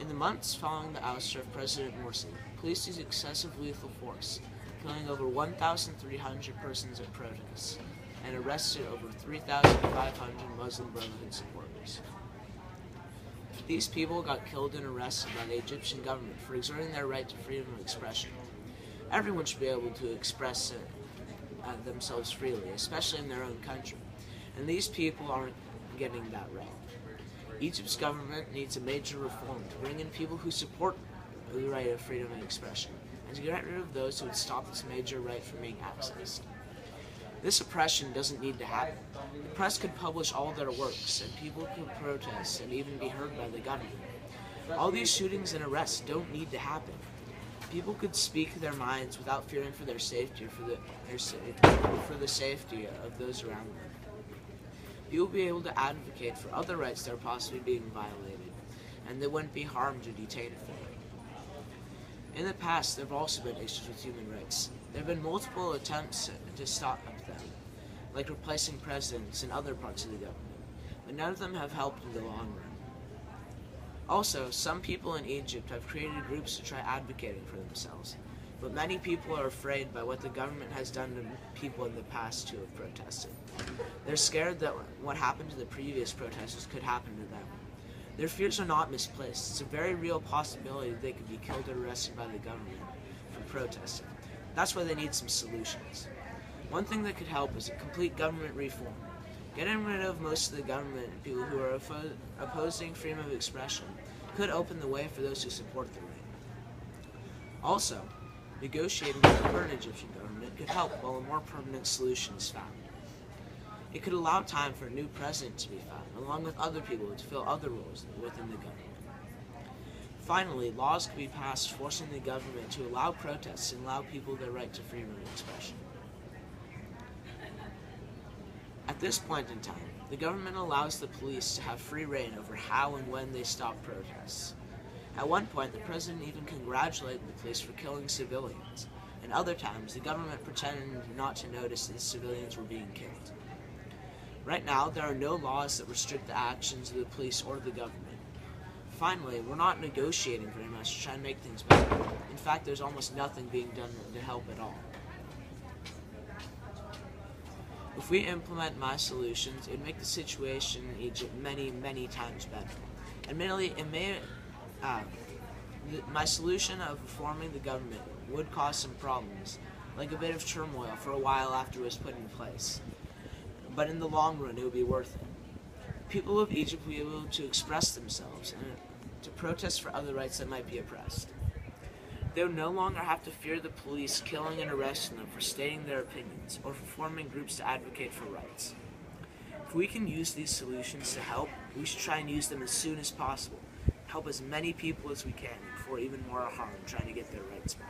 In the months following the ouster of President Morsi, police used excessive lethal force, killing over 1,300 persons at protests, and arrested over 3,500 Muslim Brotherhood supporters. These people got killed and arrested by the Egyptian government for exerting their right to freedom of expression. Everyone should be able to express themselves freely, especially in their own country, and these people aren't getting that right. Egypt's government needs a major reform to bring in people who support the right of freedom of expression, and to get rid of those who would stop this major right from being accessed. This oppression doesn't need to happen. The press could publish all their works, and people could protest and even be heard by the government. All these shootings and arrests don't need to happen. People could speak their minds without fearing for their safety or for the safety of those around them. People would be able to advocate for other rights that are possibly being violated, and they wouldn't be harmed or detained for it. In the past, there have also been issues with human rights. There have been multiple attempts to stop them, like replacing presidents in other parts of the government, but none of them have helped in the long run. Also, some people in Egypt have created groups to try advocating for themselves, but many people are afraid by what the government has done to people in the past who have protested. They're scared that what happened to the previous protesters could happen to them. Their fears are not misplaced. It's a very real possibility that they could be killed or arrested by the government for protesting. That's why they need some solutions. One thing that could help is a complete government reform. Getting rid of most of the government and people who are opposing freedom of expression could open the way for those who support the right. Also, negotiating with the current Egyptian government could help while a more permanent solution is found. It could allow time for a new president to be found, along with other people to fill other roles within the government. Finally, laws could be passed forcing the government to allow protests and allow people their right to freedom of expression. At this point in time, the government allows the police to have free rein over how and when they stop protests. At one point, the president even congratulated the police for killing civilians, and other times the government pretended not to notice that civilians were being killed. Right now, there are no laws that restrict the actions of the police or the government. Finally, we're not negotiating very much to try and make things better. In fact, there's almost nothing being done to help at all. If we implement my solutions, it would make the situation in Egypt many, many times better. Admittedly, my solution of reforming the government would cause some problems, like a bit of turmoil for a while after it was put in place. But in the long run, it would be worth it. People of Egypt will be able to express themselves and to protest for other rights that might be oppressed. They would no longer have to fear the police killing and arresting them for stating their opinions or for forming groups to advocate for rights. If we can use these solutions to help, we should try and use them as soon as possible. Help as many people as we can before even more harm trying to get their rights back.